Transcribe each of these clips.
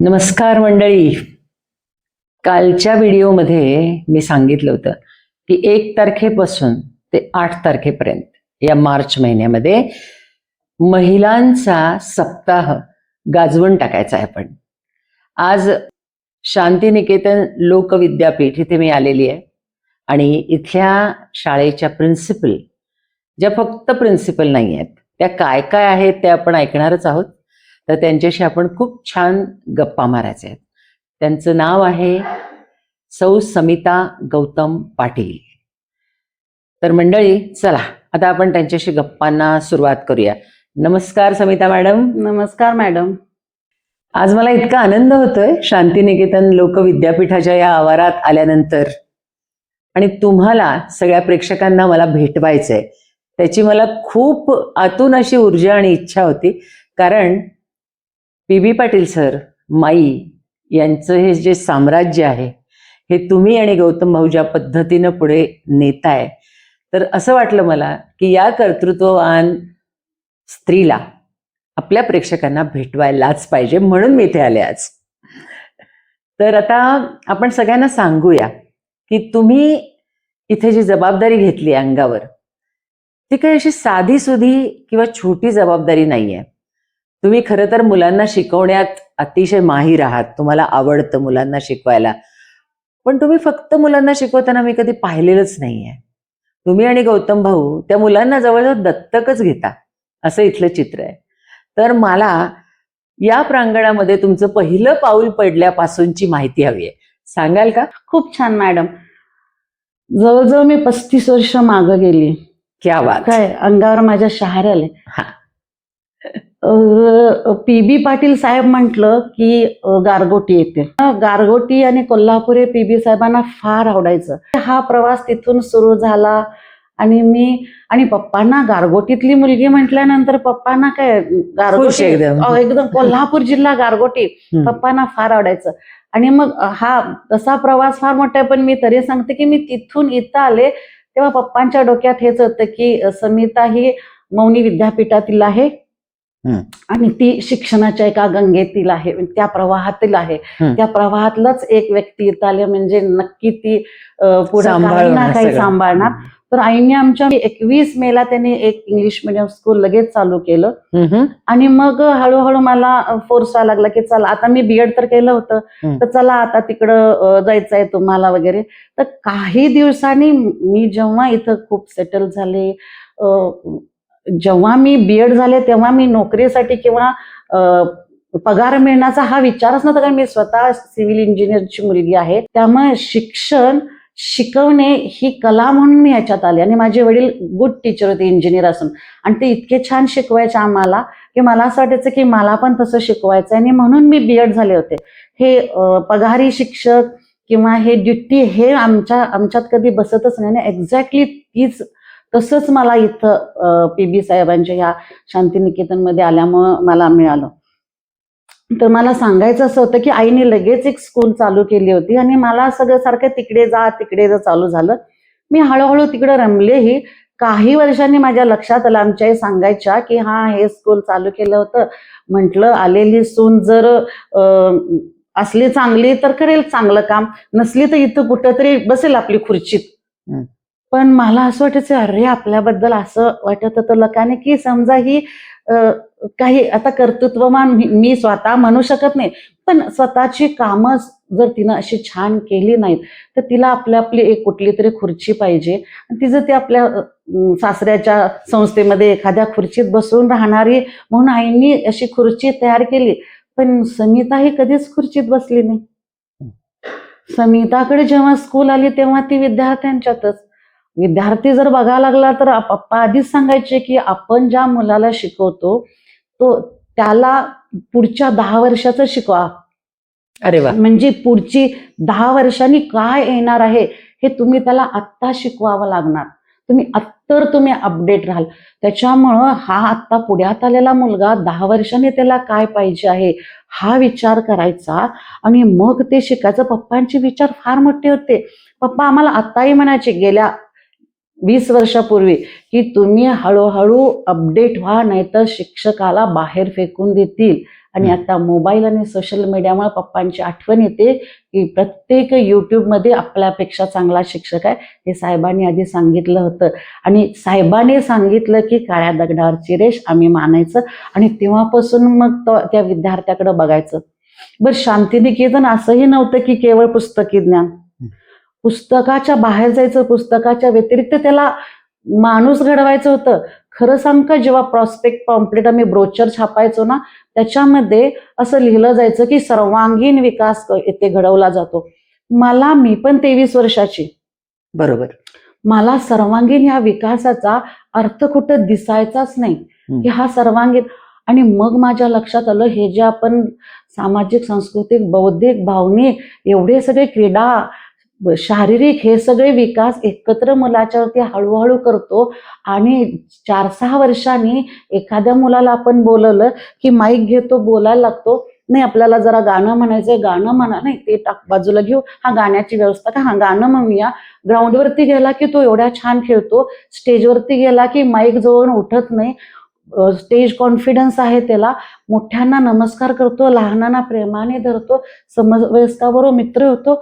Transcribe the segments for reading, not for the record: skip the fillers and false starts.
नमस्कार मंडळी. कालच्या व्हिडिओमध्ये मी सांगितलं होतं की 1 तारखेपासून ते 8 तारखेपर्यंत या मार्च महिन्यामध्ये महिलांचा सप्ताह गाजवून टाकायचा आहे. आपण आज शांतिनिकेतन लोकविद्यापीठ इथे मी आलेली आहे आणि इथल्या शाळेच्या प्रिन्सिपल, ज्या फक्त प्रिन्सिपल नाही आहेत, त्या काय काय आहेत ते आपण ऐकणारच आहोत. तर त्यांच्याशी आपण खूप छान गप्पा मारायचे आहेत. त्यांचं नाव आहे सौ समिता गौतम पाटील. तर मंडळी, चला आता आपण त्यांच्याशी गप्पांना सुरुवात करूया. नमस्कार समिता मॅडम. नमस्कार मॅडम. आज मला इतका आनंद होतोय शांतिनिकेतन लोकविद्यापीठाच्या या आवारात आल्यानंतर, आणि तुम्हाला सगळ्या प्रेक्षकांना मला भेटवायचंय त्याची मला खूप आतून अशी ऊर्जा आणि इच्छा होती. कारण पी.बी. पाटील सर, माई यांचं हे जे साम्राज्य आहे हे तुम्ही आणि गौतम भाऊ ज्या पद्धतीनं पुढे नेताय, तर असं वाटलं मला की या कर्तृत्ववान स्त्रीला आपल्या प्रेक्षकांना भेटवायलाच पाहिजे, म्हणून मी इथे आले आज. तर आता आपण सगळ्यांना सांगूया की तुम्ही इथे जी जबाबदारी घेतली अंगावर, ती काही अशी साधी सुधी किंवा छोटी जबाबदारी नाहीये. तुम्ही खरं तर मुलांना शिकवण्यात अतिशय माहीर आहात, तुम्हाला आवडतं मुलांना शिकवायला. पण तुम्ही फक्त मुलांना शिकवताना मी कधी पाहिलेलंच नाहीये. तुम्ही आणि गौतम भाऊ त्या मुलांना जवळजवळ दत्तकच घेता, असं इथलं चित्र आहे. तर मला या प्रांगणामध्ये तुमचं पहिलं पाऊल पडल्यापासूनची माहिती हवी आहे, सांगाल का? खूप छान मॅडम. जवळजवळ मी 35 वर्ष मागं गेली. क्या बात. काय अंगावर माझ्या शहारे आले. हा. पी.बी. पाटील साहेब म्हटलं की गारगोटी येते. गारगोटी आणि कोल्हापुरे पी.बी. साहेबांना फार आवडायचं. हा प्रवास तिथून सुरू झाला आणि मी आणि पप्पांना गारगोटीतली मुलगी म्हटल्यानंतर पप्पांना काय खुश गारगोटी एकदम. एकदम कोल्हापूर जिल्हा गारगोटी पप्पांना फार आवडायचं. आणि मग हा तसा प्रवास फार मोठा आहे. पण मी तरी सांगते की मी तिथून इथं आले तेव्हा पप्पांच्या डोक्यात हेच होतं की समिता ही मौनी विद्यापीठातील आहे आणि ती शिक्षणाच्या एका गंगेतील आहे, त्या प्रवाहातील आहे. त्या प्रवाहातलंच एक व्यक्ती इथं आले म्हणजे नक्की ती पुढे काही ना काही सांभाळणार. तर आईने आमच्या 21 मेला त्यांनी एक इंग्लिश मिडियम स्कूल लगेच चालू केलं. आणि मग हळूहळू मला फोर्स व्हायला लागला की चला आता, मी बीएड तर केलं होतं, तर चला आता तिकडं जायचंय तुम्हाला वगैरे. तर काही दिवसांनी मी जेव्हा इथं खूप सेटल झाले, जेव्हा मी बीएड झाले तेव्हा मी नोकरीसाठी किंवा पगार मिळण्याचा हा विचारच नव्हता. कारण मी स्वतः सिव्हिल इंजिनियरची मुलगी आहे, त्यामुळे शिकवणे ही कला म्हणून मी ह्याच्यात आले. आणि माझे वडील गुड टीचर होते, इंजिनियर असून, आणि ते इतके छान शिकवायचे आम्हाला की मला असं वाटायचं की मला पण तसं शिकवायचं. आणि म्हणून मी बीएड झाले होते. हे पगारी शिक्षक किंवा हे ड्युटी हे आमच्यात कधी बसतच नाही. आणि एक्झॅक्टली तीच तसंच मला इथं पी.बी. साहेबांच्या ह्या शांतिनिकेतनमध्ये आल्यामुळं मला मिळालं. तर मला सांगायचं असं होतं की आईने लगेच एक स्कूल चालू केली होती आणि मला सगळं सारखं तिकडे जा चालू झालं. मी हळूहळू तिकडे रमलेही. काही वर्षांनी माझ्या लक्षात आलं, आमच्या आई सांगायच्या की हा हे स्कूल चालू केलं होतं, म्हटलं आलेली सून जर असली चांगली तर करेल चांगलं काम, नसली तर इथं कुठंतरी बसेल आपली खुर्चीत. पण मला असं वाटायचं, अरे आपल्याबद्दल असं वाटत होतं लोकांनी की समजा ही काही आता कर्तृत्वमान मी स्वतः म्हणू शकत नाही, पण स्वतःची कामं जर तिनं अशी छान केली नाहीत तर तिला आपली एक कुठली तरी खुर्ची पाहिजे. तिचं ते आपल्या सासऱ्याच्या संस्थेमध्ये एखाद्या खुर्चीत बसून राहणारी म्हणून आईनी अशी खुर्ची तयार केली. पण समिता ही कधीच खुर्चीत बसली नाही. समिताकडे जेव्हा स्कूल आली तेव्हा ती विद्यार्थ्यांच्यातच. विद्यार्थी जर बघायला लागला तर पप्पा आधीच सांगायचे की आपण ज्या मुलाला शिकवतो तो त्याला पुढच्या 10 वर्षाचं शिकवा. अरे वा. म्हणजे पुढची 10 वर्षांनी काय येणार आहे हे तुम्ही त्याला आत्ता शिकवावं लागणार. तुम्ही अपडेट राहाल. त्याच्यामुळं हा आत्ता पुढ्यात आलेला मुलगा 10 वर्षांनी त्याला काय पाहिजे आहे हा विचार करायचा आणि मग ते शिकायचं. पप्पांचे विचार फार मोठे होते. पप्पा आम्हाला आत्ताही म्हणायचे गेल्या 20 वर्षापूर्वी की तुम्ही हळूहळू अपडेट व्हा, नाहीतर शिक्षकाला बाहेर फेकून देतील. आणि आता मोबाईल आणि सोशल मीडियामुळे पप्पांची आठवण येते की प्रत्येक युट्यूबमध्ये आपल्यापेक्षा चांगला शिक्षक आहे. हे साहेबांनी आधी सांगितलं होतं आणि साहेबांनी सांगितलं की काळ्या दगडावरची रेष आम्ही मानायचं आणि तेव्हापासून मग त्या विद्यार्थ्याकडे बघायचं. बरं, शांतिनिकेतन असंही नव्हतं की केवळ पुस्तकी ज्ञान. पुस्तकाच्या बाहेर जायचं, पुस्तकाच्या व्यतिरिक्त त्याला माणूस घडवायचं होतं. खरं सांग का, जेव्हा प्रॉस्पेक्ट पॉम्पलेट आम्ही ब्रोचर छापायचो ना, त्याच्यामध्ये असं लिहिलं जायचं की सर्वांगीण विकास इथे घडवला जातो. मी पण 23 वर्षाची, बरोबर. मला सर्वांगीण ह्या विकासाचा अर्थ कुठं दिसायचाच नाही की हा सर्वांगीण. आणि मग माझ्या लक्षात आलं, हे जे आपण सामाजिक, सांस्कृतिक, बौद्धिक, भावनिक एवढे सगळे क्रीडा, शारीरिक हे सगळे विकास एकत्र मुलाच्यावरती हळूहळू करतो आणि 4-6 वर्षांनी एखाद्या मुलाला आपण बोलवलं की माईक घेतो, बोलायला लागतो. नाही, आपल्याला जरा गाणं म्हणायचंय, गाणं म्हणा. नाही, ते बाजूला घेऊ, हा गाण्याची व्यवस्था का, हा गाणं म्हणूया. ग्राउंडवरती गेला की तो एवढा छान खेळतो, स्टेजवरती गेला की माईक जवळ उठत नाही, स्टेज कॉन्फिडन्स आहे त्याला, मोठ्यांना नमस्कार करतो, लहानांना प्रेमाने धरतो, समवयस्काबरोबर मित्र होतो.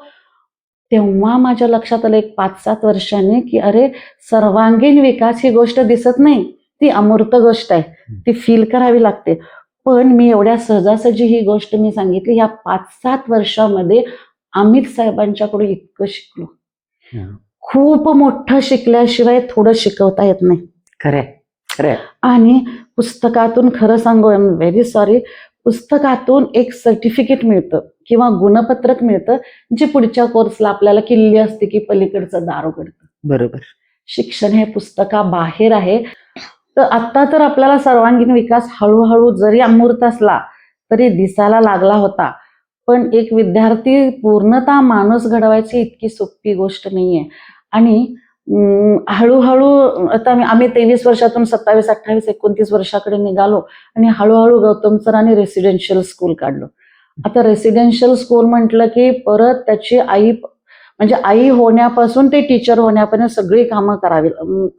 तेव्हा माझ्या लक्षात आलं एक 5-7 वर्षांनी की अरे, सर्वांगीण विकास ही गोष्ट दिसत नाही, ती अमूर्त गोष्ट आहे, ती फील करावी लागते. पण मी एवढ्या सहजासहजी ही गोष्ट मी सांगितली. या 5-7 वर्षामध्ये अमित साहेबांच्याकडून इतकं शिकलो. खूप मोठं शिकल्याशिवाय थोडं शिकवता येत नाही. खरंय, खरंय. आणि पुस्तकातून, खरं सांगू, आय एम व्हेरी सॉरी, पुस्तकातून एक सर्टिफिकेट मिळतं किंवा गुणपत्रक मिळतं, जे पुढच्या कोर्सला आपल्याला किल्ली असते की पलीकडचं दार उघडतं. बरोबर. शिक्षण हे पुस्तकाबाहेर आहे. तर आता तर आपल्याला सर्वांगीण विकास हळूहळू जरी अमूर्त असला तरी दिसायला लागला होता. पण एक विद्यार्थी पूर्णतः माणूस घडवायची इतकी सोपी गोष्ट नाहीये. आणि हळूहळू आता आम्ही 23 वर्षातून 27, 28, 29 वर्षाकडे निघालो आणि हळूहळू गौतम सरांनी रेसिडेन्शियल स्कूल काढलं. आता रेसिडेन्शियल स्कूल म्हटलं की परत त्याची आई, म्हणजे आई होण्यापासून ते टीचर होण्यापर्यंत सगळी कामं करावी,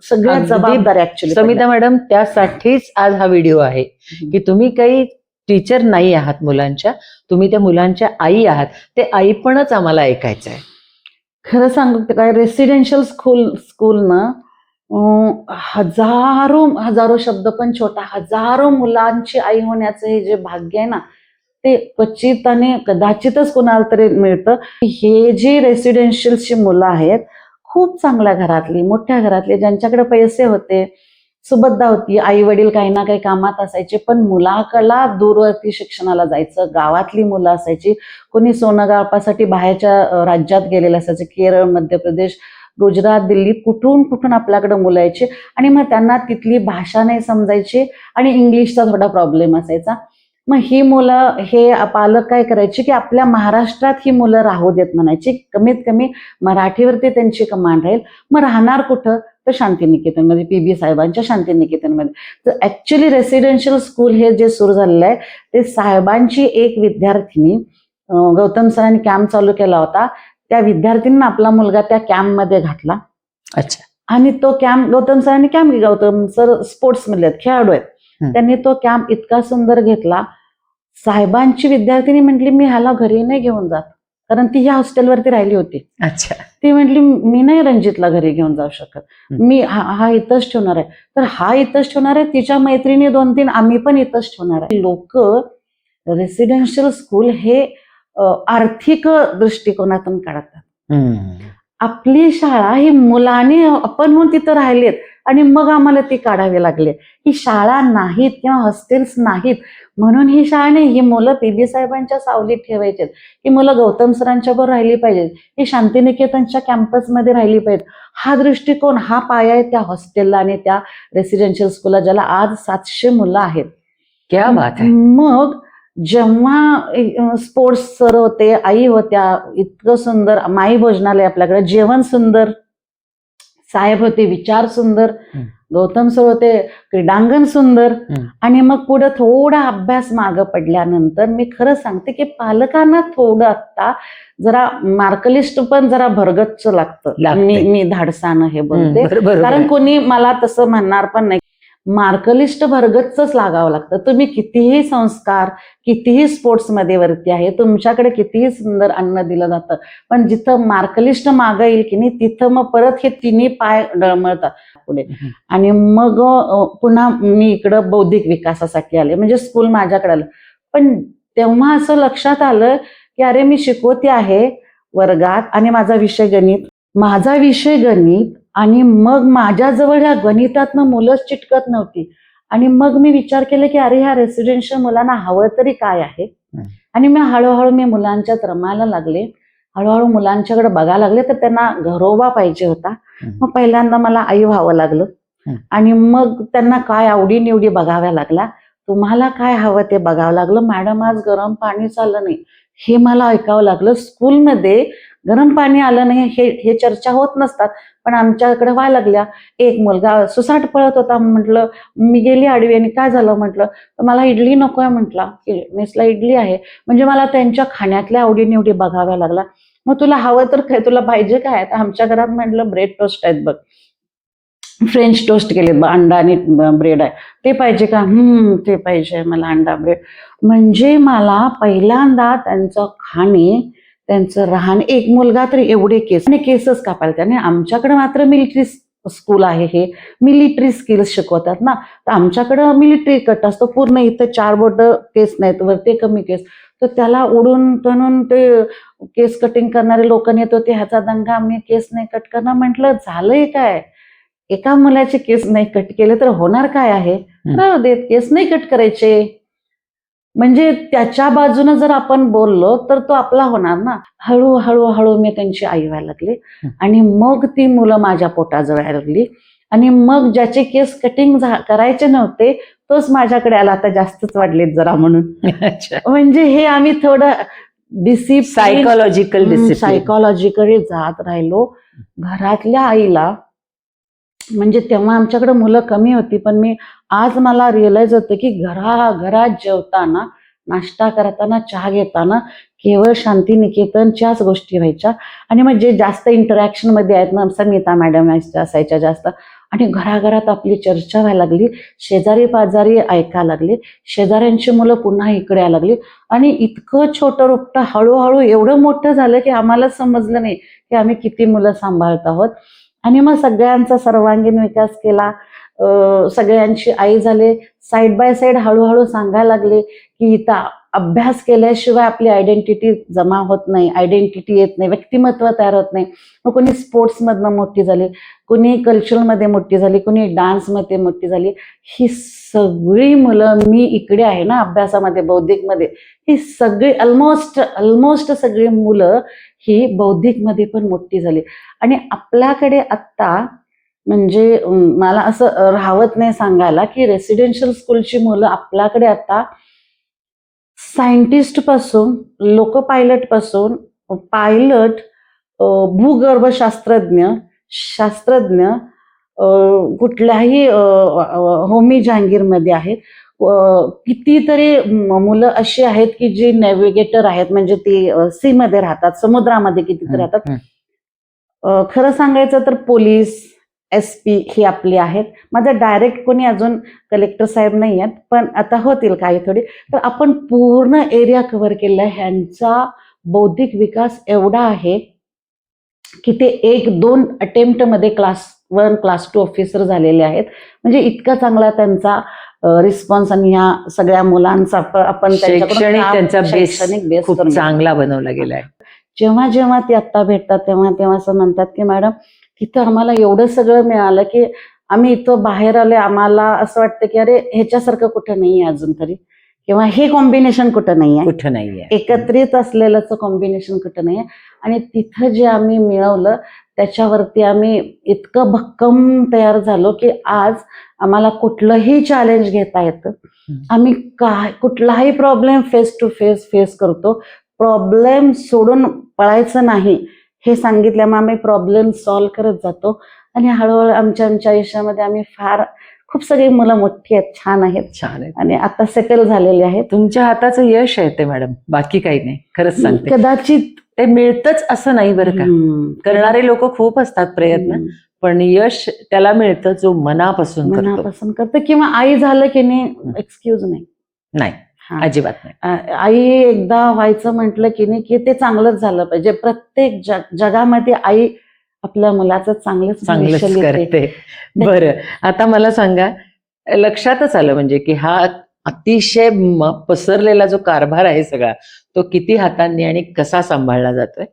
सगळ्या अगदी जबाबदारी ऍक्च्युली. समिता मॅडम, त्यासाठीच आज हा व्हिडिओ आहे की तुम्ही काही टीचर नाही आहात मुलांच्या, तुम्ही त्या मुलांच्या आई आहात. ते आईपणच आम्हाला ऐकायचं आहे. खरं सांगू काय, रेसिडेन्शियल स्कूलनं हजारो शब्द पण छोटा, हजारो मुलांची आई होण्याचं हे जे भाग्य आहे ना, ते क्वचित आणि कदाचितच कोणाला तरी मिळतं. हे जी रेसिडेन्शियलची मुलं आहेत, खूप चांगल्या घरातली, मोठ्या घरातली, ज्यांच्याकडे पैसे होते, सुबत्ता होती, आई वडील काही ना काही कामात असायचे, पण मुलाकडला दूरवरती शिक्षणाला जायचं. गावातली मुलं असायची, कोणी सोनोग्राफीसाठी बाहेरच्या राज्यात गेलेलं असायचं, केरळ, मध्य प्रदेश, गुजरात, दिल्ली, कुठून आपल्याकडे मुलं यायची. आणि मग त्यांना तिथली भाषा नाही समजायची आणि इंग्लिशचा थोडा प्रॉब्लेम असायचा. मग ही मुलं, हे पालक काय करायचे की आपल्या महाराष्ट्रात ही मुलं राहू देत म्हणायची, कमीत कमी मराठीवरती त्यांची कमांड राहील. मग राहणार कुठं, तर शांतिनिकेतनमध्ये, PB साहेबांच्या शांतिनिकेतनमध्ये. तर ऍक्च्युली रेसिडेन्शियल स्कूल हे जे सुरू झालेलं आहे, ते साहेबांची एक विद्यार्थिनी, गौतम सरांनी कॅम्प चालू केला होता, त्या विद्यार्थ्यांना आपला मुलगा त्या कॅम्पमध्ये घातला. अच्छा. आणि तो कॅम्प, गौतम सरांनी गौतम सर स्पोर्ट्स मधले आहेत, खेळाडू आहेत, त्यांनी तो कॅम्प इतका सुंदर घेतला. साहेबांची विद्यार्थिनी म्हटली, मी ह्याला घरी नाही घेऊन जात, कारण ती ह्या हॉस्टेलवरती राहिली होती. अच्छा. ती म्हटली, मी नाही रणजितला घरी घेऊन जाऊ शकत, मी हा इथंच ठेवणार आहे. तर हा इथंच ठेवणार आहे, तिच्या मैत्रिणी 2-3 आम्ही पण इथंच ठेवणार आहे. लोक रेसिडेन्शियल स्कूल हे आर्थिक दृष्टिकोनातून काढतात. आपली शाळा ही मुलांनी आपण म्हणून तिथं राहिलेत आणि मग आम्हाला ती काढावी लागली. ही शाळा नाहीत किंवा हॉस्टेल्स नाहीत म्हणून ही शाळा नाही, ही मुलं PB साहेबांच्या सावलीत ठेवायचेत, ही मुलं गौतम सरांच्या बरोबर राहिली पाहिजेत, ही शांतिनिकेतनच्या कॅम्पसमध्ये राहिली पाहिजेत. हा दृष्टिकोन, हा पाया आहे त्या हॉस्टेलला आणि त्या रेसिडेन्शियल स्कूलला, ज्याला आज 700 मुलं आहेत. क्या बात आहे. मग जेव्हा स्पोर्ट्स सर होते, आई होत्या, इतकं सुंदर माई भोजनालय आपल्याकडे, जेवण सुंदर, साहेब होते, विचार सुंदर, गौतम सर होते, क्रीडांगण सुंदर. आणि मग पुढे थोडा अभ्यास मागं पडल्यानंतर मी खरं सांगते की पालकांना थोडं आता जरा मार्कलिस्ट पण जरा भरगच्च लागतं. मी धाडसानं हे बोलते, कारण कोणी मला तसं म्हणणार पण नाही. मार्कलिस्ट भरगतच लागावं लागतं. तुम्ही कितीही संस्कार, कितीही स्पोर्ट्समध्ये वरती आहे, तुमच्याकडे कितीही सुंदर अन्न दिलं जातं, पण जिथं मार्कलिस्ट मागं येईल की नाही तिथं मग परत हे तिन्ही पाय डळमळतात पुढे. आणि मग पुन्हा मी इकडं बौद्धिक विकासासाठी आले, म्हणजे स्कूल माझ्याकडे आलं. पण तेव्हा असं लक्षात आलं की अरे मी शिकवते आहे वर्गात आणि माझा विषय गणित आणि मग माझ्याजवळ ह्या गणितातनं मुलंच चिटकत नव्हती. आणि मग मी विचार केला की अरे ह्या रेसिडेन्शियल मुलांना हवं तरी काय आहे. आणि मी हळूहळू मुलांच्यात रमायला लागले, हळूहळू मुलांच्याकडे बघायला लागले, तर त्यांना घरोबा पाहिजे होता. मग पहिल्यांदा मला आई व्हावं लागलं आणि मग त्यांना काय आवडीनिवडी बघाव्या लागल्या, तुम्हाला काय हवं ते बघावं लागलं. मॅडम आज गरम पाणी चाललं नाही हे मला ऐकावं लागलं. स्कूलमध्ये गरम पाणी आलं नाही हे चर्चा होत नसतात, पण आमच्याकडे व्हायला लागल्या. एक मुलगा सुसाट पळत होता, म्हटलं मी गेली आडवी आणि काय झालं म्हटलं, तर मला इडली नकोय म्हटला, मेसला इडली आहे. म्हणजे मला त्यांच्या खाण्यातल्या आवडीनिवडी बघाव्या लागला. मग तुला हवं तर काय, तुला पाहिजे काय, तर आमच्या घरात म्हटलं ब्रेड टोस्ट आहेत बघ, फ्रेंच टोस्ट केलेत बघ, अंडा आणि ब्रेड आहे, ते पाहिजे का, ते पाहिजे मला अंडा ब्रेड. म्हणजे मला पहिल्यांदा त्यांचं खाणे, त्यांचं राहण. एक मुलगा तर एवढे केसच कापायला. त्याने आमच्याकडे मात्र मिलिटरी स्कूल आहे, हे मिलिटरी स्किल्स शिकवतात ना, तर आमच्याकडं मिलिटरी कट असतो पूर्ण. इथं 4 बोट केस नाहीत, वरती कमी केस, तर त्याला उडून तणून ते केस कटिंग करणारे लोक नेत होते. ह्याचा दंगा, मी केस नाही कट करणार. म्हटलं झालंय काय, एका मुलाचे केस नाही कट केले तर होणार काय आहे, राहू देत, केस नाही कट करायचे. म्हणजे त्याच्या बाजूने जर आपण बोललो तर तो आपला होणार ना. हळूहळू मी त्यांची आई व्हायला लागले आणि मग ती मुलं माझ्या पोटाजवळ यायला लागली. आणि मग ज्याचे केस कटिंग करायचे नव्हते तोच माझ्याकडे आला, आता जास्तच वाढलेत जरा म्हणून. म्हणजे हे आम्ही थोडं सायकोलॉजिकली जात राहिलो. घरातल्या आईला, म्हणजे तेव्हा आमच्याकडे मुलं कमी होती, पण आज मला रिअलाइज होतं की घरात जेवताना, नाश्ता करताना, चहा घेताना केवळ शांतिनिकेतनच्याच गोष्टी व्हायच्या. आणि मग जे जास्त इंटरॅक्शन मध्ये आहेत ना, समिता मॅडम असायच्या जास्त, आणि घराघरात आपली चर्चा व्हायला लागली. शेजारी पाजारी ऐकायला लागले, शेजाऱ्यांची मुलं पुन्हा इकडे यायला लागली. आणि इतकं छोटं रोपटं हळूहळू एवढं मोठं झालं की आम्हाला समजलं नाही की आम्ही किती मुलं सांभाळत आहोत. आणि मग सगळ्यांचा सर्वांगीण विकास केला, सगळ्यांची आई झाले. साईड बाय साईड हळूहळू सांगायला लागले की इथं अभ्यास केल्याशिवाय आपली आयडेंटिटी जमा होत नाही, आयडेंटिटी येत नाही, व्यक्तिमत्व तयार होत नाही. मग कोणी स्पोर्ट्समधनं मोठी झाली, कोणी कल्चरमध्ये मोठी झाली, कोणी डान्समध्ये मोठी झाली. ही सगळी मुलं, मी इकडे आहे ना अभ्यासामध्ये, बौद्धिकमध्ये, ही सगळी ऑलमोस्ट सगळी मुलं ही बौद्धिकमध्ये पण मोठी झाली. आणि आपल्याकडे आत्ता, म्हणजे मला असं राहवत नाही सांगायला की रेसिडेन्शियल स्कूलची मुलं आपल्याकडे आता सायंटिस्ट पासून, लोको पायलट पासून, पायलट, भूगर्भशास्त्रज्ञ, शास्त्रज्ञ, कुठल्याही होमी जहांगीरमध्ये आहेत. कितीतरी मुलं अशी आहेत की जी नेव्हिगेटर आहेत, म्हणजे ती सी मध्ये राहतात, समुद्रामध्ये कितीतरी राहतात. खरं सांगायचं तर पोलीस, SP ही आपली आहेत. माझं डायरेक्ट कोणी अजून कलेक्टर साहेब नाही आहेत, पण आता होतील काही थोडी. तर आपण पूर्ण एरिया कव्हर केला. ह्यांचा बौद्धिक विकास एवढा आहे की ते 1-2 अटेम्प्ट मध्ये क्लास 1, क्लास 2 ऑफिसर झालेले आहेत. म्हणजे इतका चांगला त्यांचा रिस्पॉन्स. आणि ह्या सगळ्या मुलांचा आपण शैक्षणिक बेस खूप चांगला बनवला गेलाय. जेव्हा ते आत्ता भेटतात तेव्हा असं म्हणतात की मॅडम, तिथं आम्हाला एवढं सगळं मिळालं की आम्ही इथं बाहेर आले, आम्हाला असं वाटतं की अरे ह्याच्यासारखं कुठं नाहीये अजून तरी, किंवा हे कॉम्बिनेशन कुठं नाहीये, एकत्रित असलेलंच कॉम्बिनेशन कुठं नाहीये. आणि तिथं जे आम्ही मिळवलं त्याच्यावरती आम्ही इतकं भक्कम तयार झालो की आज आम्हाला कुठलंही चॅलेंज घेता येतं. आम्ही कुठलाही प्रॉब्लेम फेस टू फेस करतो. प्रॉब्लेम सोडून पळायचं नाही हे सांगितल्यामुळे आम्ही प्रॉब्लेम सॉल्व्ह करत जातो. आणि हळूहळू आमच्या आयुष्यामध्ये आम्ही खूप सगळी मुलं मोठी आहेत, छान आहेत आणि आता सेटल झालेले आहेत. तुमच्या हाताचं यश आहे ते मॅडम, बाकी काही नाही. खरंच सांगते, कदाचित ते मिळतच असं नाही बरं का. करणारे लोक खूप असतात प्रयत्न, पण यश त्याला मिळतं जो मनापासून करतो. मनापासून करते. किंवा आई झालं की नाही, एक्सक्यूज नाही. नाही, हा. अजिबात नाही. आई एकदा व्हायचं म्हटलं की नाही की ते चांगलंच झालं पाहिजे. प्रत्येक जगामध्ये आई आपल्या मुलाचं चांगलंच भविष्य करते. बरं, आता मला सांगा, लक्षातच आलं म्हणजे की हा अतिशय पसरलेला जो कारभार आहे सगळा, तो किती हातांनी आणि कसा सांभाळला जातोय.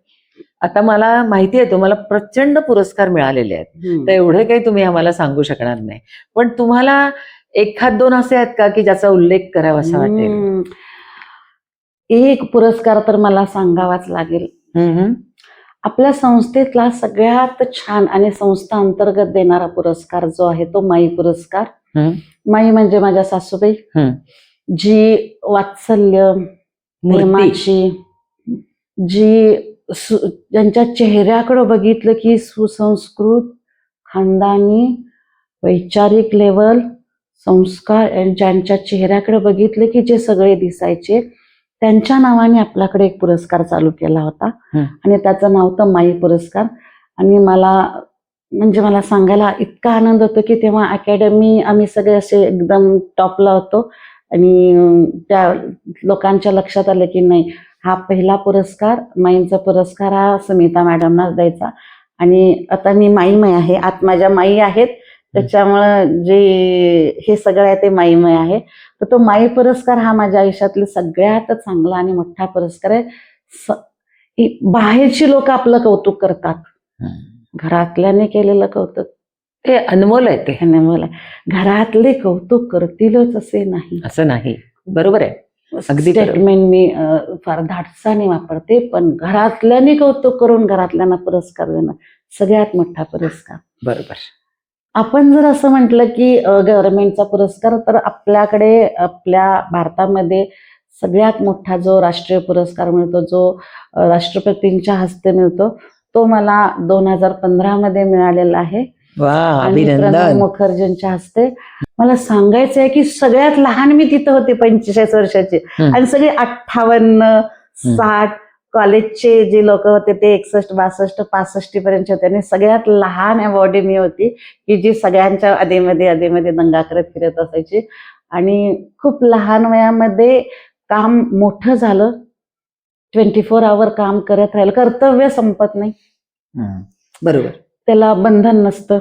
आता मला माहिती आहे तुम्हाला प्रचंड पुरस्कार मिळालेले आहेत, तर एवढे काही तुम्ही आम्हाला सांगू शकणार नाही, पण तुम्हाला एखाद दोन असे आहेत का की ज्याचा उल्लेख करावा असा वाटेल? एक पुरस्कार तर मला सांगावाच लागेल. आपल्या संस्थेतला सगळ्यात छान आणि संस्था अंतर्गत देणारा पुरस्कार जो आहे तो माई पुरस्कार. माई म्हणजे माझ्या सासूबाई, जी वात्सल्य, प्रेमाची, जी ज्यांच्या चेहऱ्याकडे बघितलं की सुसंस्कृत, खानदानी, वैचारिक लेवल, संस्कार, ज्यांच्या चेहऱ्याकडे बघितलं की जे सगळे दिसायचे, त्यांच्या नावाने आपल्याकडे एक पुरस्कार चालू केला होता आणि त्याचं नाव होतं माई पुरस्कार. आणि मला सांगायला इतका आनंद होतो की तेव्हा अकॅडमी आम्ही सगळे असे एकदम टॉपला होतो आणि त्या लोकांच्या लक्षात आलं की नाही, हा पहिला पुरस्कार, माईंचा पुरस्कार हा समिता मॅडमनाच द्यायचा. आणि आता मी माईमय आहे, आत माझ्या माई आहेत, त्याच्यामुळं जे हे सगळं आहे ते माईमय आहे. तर तो माई पुरस्कार हा माझ्या आयुष्यातला सगळ्यात चांगला आणि मोठा पुरस्कार आहे. बाहेरची लोक आपलं कौतुक करतात, घरातल्याने केलेलं कौतुक ते अनमोल आहे. ते अनमोल आहे. घरातले कौतुक करतीलच असे नाही, असं नाही. बरोबर आहे, अगदी स्टेटमेंट मी फार धाडसाने वापरते, पण घरातल्याने कौतुक करून घरातल्यांना पुरस्कार देणं सगळ्यात मोठा पुरस्कार. बरोबर. आपण जर असं म्हटलं की गव्हर्नमेंटचा पुरस्कार, तर आपल्याकडे आपल्या भारतामध्ये सगळ्यात मोठा जो राष्ट्रीय पुरस्कार मिळतो, जो राष्ट्रपतींच्या हस्ते मिळतो, तो मला 2015 मध्ये मिळालेला आहे. आणि प्रणव मुखर्जींच्या हस्ते. मला सांगायचं आहे की सगळ्यात लहान मी तिथं होते, 45 वर्षाचे, आणि सगळे 58, 60 कॉलेजचे जे लोक होते ते 61, 62, 65 पर्यंत होते. आणि सगळ्यात लहान अवॉर्डी मी होती की जी सगळ्यांच्या अधेमध्ये दंगा करत फिरत असायची. आणि खूप लहान वयामध्ये काम मोठं झालं, 24 आवर काम करत राहिलं. कर्तव्य संपत नाही, बरोबर, त्याला बंधन नसतं,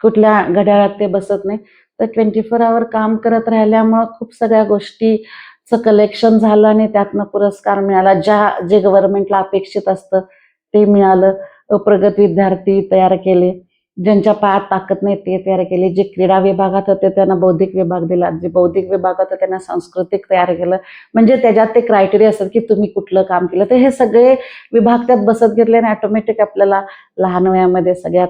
कुठल्या घड्याळात ते बसत नाही. तर 24 आवर काम करत राहिल्यामुळं खूप सगळ्या गोष्टीचं कलेक्शन झालं आणि त्यातनं पुरस्कार मिळाला. जे गव्हर्नमेंटला अपेक्षित असतं ते मिळालं. अप्रगत विद्यार्थी तयार केले, ज्यांच्या पायात ताकद नाही ते तयार केले. जे क्रीडा विभागात होते त्यांना बौद्धिक विभाग दिला, जे बौद्धिक विभागात होते त्यांना सांस्कृतिक तयार केलं. म्हणजे त्याच्यात ते क्रायटेरिया असतात की तुम्ही कुठलं काम केलं. तर हे सगळे विभाग त्यात बसत घेतले आणि ऑटोमॅटिक आपल्याला लहान वयामध्ये सगळ्यात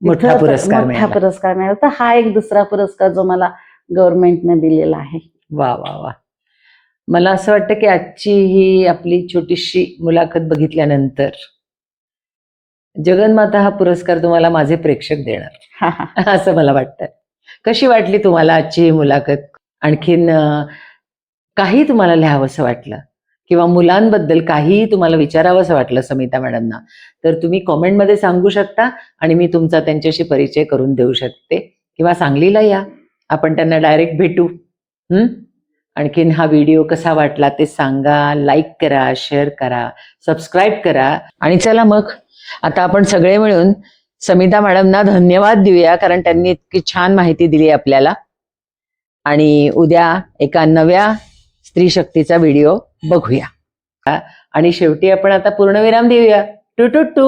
मोठा पुरस्कार मिळाला. तर हा एक दुसरा पुरस्कार जो मला गव्हर्नमेंटने दिलेला आहे. वा वा वा. मला असं वाटतं की आजची ही आपली छोटीशी मुलाखत बघितल्यानंतर जगन्माता हा पुरस्कार तुम्हाला माझे प्रेक्षक देणार असं मला वाटतं. कशी वाटली तुम्हाला आजची ही मुलाखत? आणखीन काही तुम्हाला लिहावंसं वाटलं किंवा मुलांबद्दल काहीही तुम्हाला विचारावंसं वाटलं समिता मॅडमना, तर तुम्ही कॉमेंटमध्ये सांगू शकता आणि मी तुमचा त्यांच्याशी परिचय करून देऊ शकते. किंवा सांगलीला या, आपण त्यांना डायरेक्ट भेटू. आणखीन हा व्हिडिओ कसा वाटला ते सांगा, लाईक करा, शेअर करा, सबस्क्राईब करा. आणि चला मग आता आपण सगळे मिळून समिता मॅडमना धन्यवाद देऊया, कारण त्यांनी इतकी छान माहिती दिली आपल्याला. आणि उद्या एका नव्या स्त्री शक्तीचा व्हिडिओ बघूया. आणि शेवटी आपण आता पूर्णविराम देऊया. Two two to.